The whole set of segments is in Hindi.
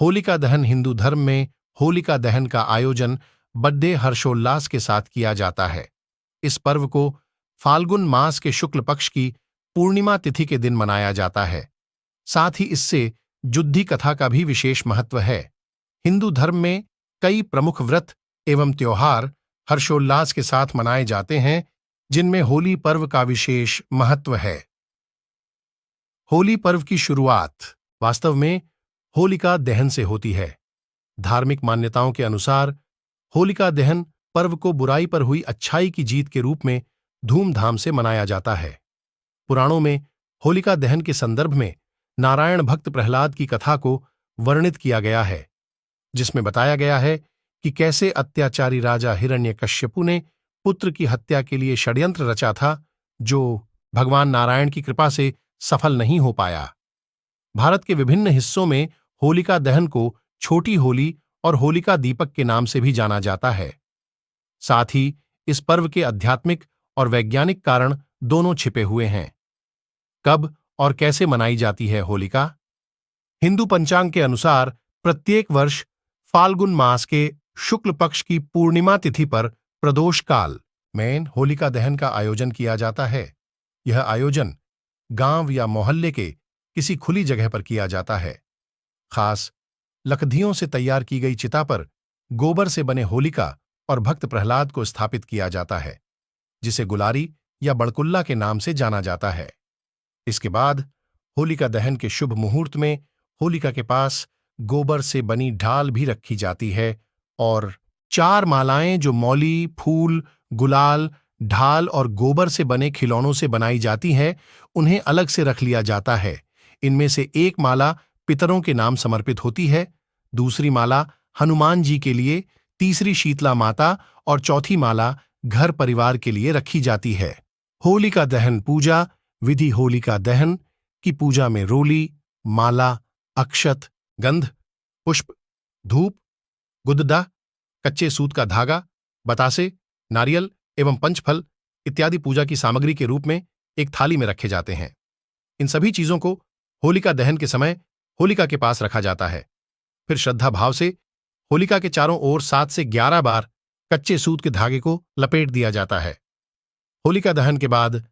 होलिका दहन हिंदू धर्म में होलिका दहन का आयोजन बड़े हर्षोल्लास के साथ किया जाता है। इस पर्व को फाल्गुन मास के शुक्ल पक्ष की पूर्णिमा तिथि के दिन मनाया जाता है। साथ ही इससे जुद्धि कथा का भी विशेष महत्व है। हिंदू धर्म में कई प्रमुख व्रत एवं त्योहार हर्षोल्लास के साथ मनाए जाते हैं, जिनमें होली पर्व का विशेष महत्व है। होली पर्व की शुरुआत वास्तव में होलिका दहन से होती है। धार्मिक मान्यताओं के अनुसार होलिका दहन पर्व को बुराई पर हुई अच्छाई की जीत के रूप में धूमधाम से मनाया जाता है। पुराणों में होलिका दहन के संदर्भ में नारायण भक्त प्रहलाद की कथा को वर्णित किया गया है, जिसमें बताया गया है कि कैसे अत्याचारी राजा हिरण्यकश्यपु ने पुत्र की हत्या के लिए षड्यंत्र रचा था, जो भगवान नारायण की कृपा से सफल नहीं हो पाया। भारत के विभिन्न हिस्सों में होलिका दहन को छोटी होली और होलिका दीपक के नाम से भी जाना जाता है। साथ ही इस पर्व के आध्यात्मिक और वैज्ञानिक कारण दोनों छिपे हुए हैं। कब और कैसे मनाई जाती है होलिका? हिंदू पंचांग के अनुसार प्रत्येक वर्ष फाल्गुन मास के शुक्ल पक्ष की पूर्णिमा तिथि पर प्रदोष काल में होलिका दहन का आयोजन किया जाता है। यह आयोजन गांव या मोहल्ले के किसी खुली जगह पर किया जाता है। खास लकड़ियों से तैयार की गई चिता पर गोबर से बने होलिका और भक्त प्रहलाद को स्थापित किया जाता है, जिसे गुलारी या बड़कुल्ला के नाम से जाना जाता है। इसके बाद होलिका दहन के शुभ मुहूर्त में होलिका के पास गोबर से बनी ढाल भी रखी जाती है और 4 मालाएं जो मौली, फूल, गुलाल, ढाल और गोबर से बने खिलौनों से बनाई जाती हैं, उन्हें अलग से रख लिया जाता है। इनमें से एक माला पितरों के नाम समर्पित होती है, दूसरी माला हनुमान जी के लिए, तीसरी शीतला माता और चौथी माला घर परिवार के लिए रखी जाती है। होलिका दहन पूजा विधि होलिका दहन की पूजा में रोली, माला, अक्षत, गंध, पुष्प, धूप, गुददा, कच्चे सूत का धागा, बतासे, नारियल एवं पंचफल इत्यादि पूजा की सामग्री के रूप में एक थाली में रखे जाते हैं। इन सभी चीजों को होलिका दहन के समय होलिका के पास रखा जाता है। फिर श्रद्धा भाव से होलिका के चारों ओर 7 से 11 बार कच्चे सूत के धागे को लपेट दिया जाता है। होलिका दहन के बाद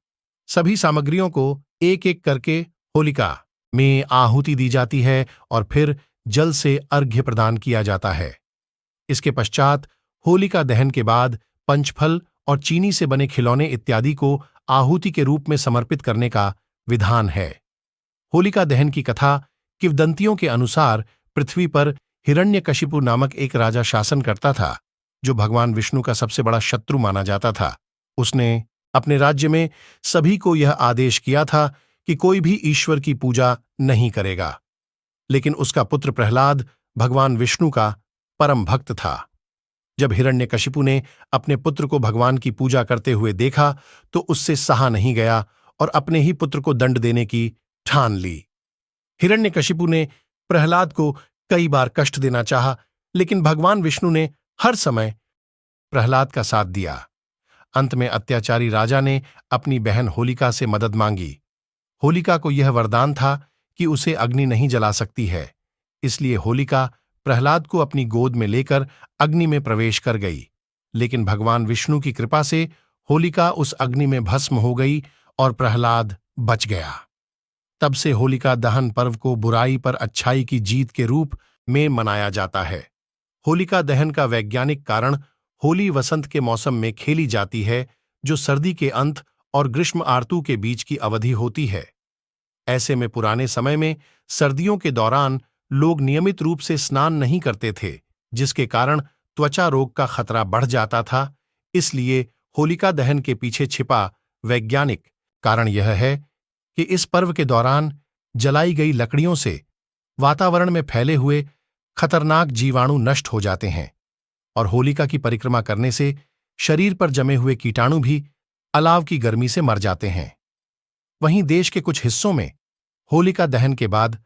सभी सामग्रियों को एक एक करके होलिका में आहुति दी जाती है और फिर जल से अर्घ्य प्रदान किया जाता है। इसके पश्चात होलिका दहन के बाद पंचफल और चीनी से बने खिलौने इत्यादि को आहुति के रूप में समर्पित करने का विधान है। होलिका दहन की कथा किंवदंतियों के अनुसार पृथ्वी पर हिरण्यकशिपु नामक एक राजा शासन करता था, जो भगवान विष्णु का सबसे बड़ा शत्रु माना जाता था। उसने अपने राज्य में सभी को यह आदेश किया था कि कोई भी ईश्वर की पूजा नहीं करेगा, लेकिन उसका पुत्र प्रहलाद भगवान विष्णु का परम भक्त था। जब हिरण्यकशिपु ने अपने पुत्र को भगवान की पूजा करते हुए देखा तो उससे सहा नहीं गया और अपने ही पुत्र को दंड देने की ठान ली। हिरण्यकशिपु ने प्रहलाद को कई बार कष्ट देना चाहा, लेकिन भगवान विष्णु ने हर समय प्रहलाद का साथ दिया। अंत में अत्याचारी राजा ने अपनी बहन होलिका से मदद मांगी। होलिका को यह वरदान था कि उसे अग्नि नहीं जला सकती है, इसलिए होलिका प्रहलाद को अपनी गोद में लेकर अग्नि में प्रवेश कर गई। लेकिन भगवान विष्णु की कृपा से होलिका उस अग्नि में भस्म हो गई और प्रहलाद बच गया। तब से होलिका दहन पर्व को बुराई पर अच्छाई की जीत के रूप में मनाया जाता है। होलिका दहन का वैज्ञानिक कारण होली वसंत के मौसम में खेली जाती है, जो सर्दी के अंत और ग्रीष्म आर्तु के बीच की अवधि होती है। ऐसे में पुराने समय में सर्दियों के दौरान लोग नियमित रूप से स्नान नहीं करते थे, जिसके कारण त्वचा रोग का खतरा बढ़ जाता था। इसलिए होलिका दहन के पीछे छिपा वैज्ञानिक कारण यह है कि इस पर्व के दौरान जलाई गई लकड़ियों से वातावरण में फैले हुए खतरनाक जीवाणु नष्ट हो जाते हैं और होलिका की परिक्रमा करने से शरीर पर जमे हुए कीटाणु भी अलाव की गर्मी से मर जाते हैं। वहीं देश के कुछ हिस्सों में होलिका दहन के बाद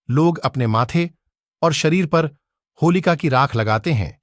लोग अपने माथे और शरीर पर होलिका की राख लगाते हैं,